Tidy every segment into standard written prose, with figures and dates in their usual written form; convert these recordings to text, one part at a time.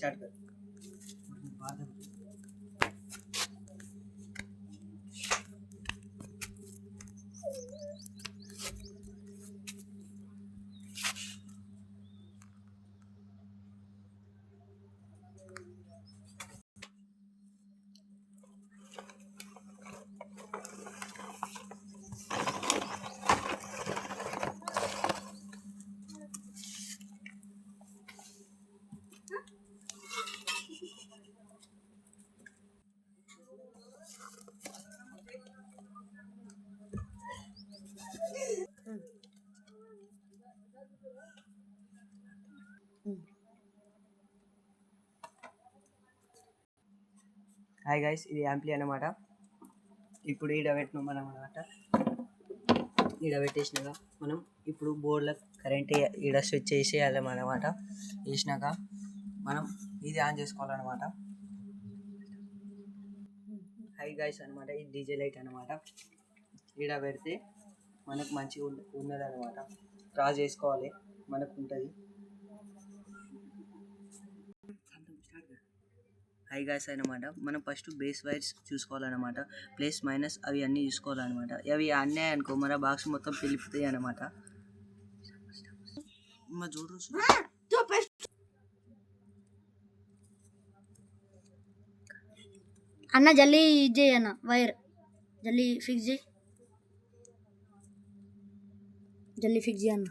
Start कर। Hi guys, ఇది యాంప్లీ అన్నమాట. ఇప్పుడు ఈడ పెట్టినాం మనం అన్నమాట. ఈడ పెట్టేసినాక మనం ఇప్పుడు బోర్డులో కరెంట్ ఈడ స్విచ్ చేసేయాలన్నమాట. వేసినాక మనం ఇది ఆన్ చేసుకోవాలన్నమాట. హై గైస్ అనమాట, ఇది డీజే లైట్ అనమాట. ఈడ పెడితే మనకు మంచిగా ఉన్నది అనమాట. డ్రా చేసుకోవాలి మనకు ఉంటుంది. హై గాయ్స్ అనమాట, మనం ఫస్ట్ బేస్ వైర్స్ చూసుకోవాలన్నమాట. ప్లస్ మైనస్ అవి అన్నీ చూసుకోవాలన్నమాట. అవి అన్నీ అనుకో మన బాక్స్ మొత్తం పిలుపుతాయి అనమాట. అన్న జల్దీ చేయి అన్న, వైర్ జల్దీ ఫిక్స్ చేయి, జల్దీ ఫిక్స్ చేయి అన్న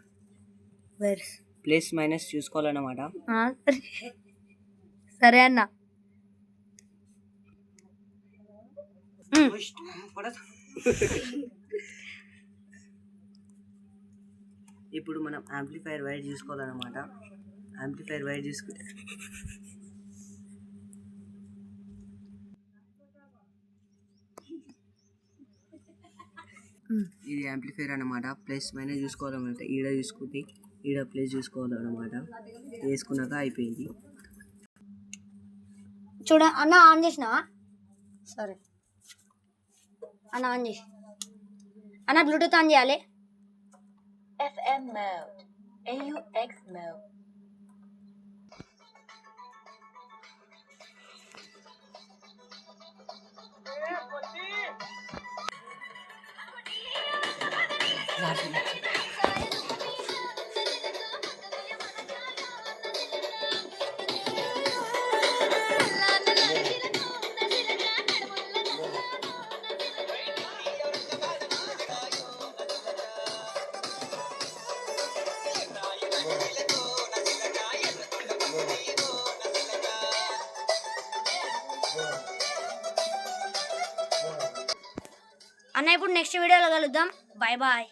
వైర్స్. Plus minus చూసుకోవాలన్నమాట. సరే అన్న. ఇప్పుడు మనం యాంప్లిఫైర్ వైర్ చూసుకోవాలన్నమాట. యాంప్లిఫైర్ వైర్ చూసుకుంటే ఇది యాంప్లిఫైర్ అన్నమాట. ప్లస్ మైనస్ చూసుకోవాలన్నమాట. ఈడ చూసుకుంటే ఈడ ప్లస్ చూసుకోవాలన్నమాట. వేసుకున్నాక అయిపోయింది. చూడ అన్న, ఆన్ చేసినావా? సరే అన్న, ఆన్ చేసి అన్న బ్లూటూత్ ఆన్ చేయాలి. FM mode, AUX mode. అన్న ఇప్పుడు నెక్స్ట్ వీడియోలో కలుద్దాం. Bye bye.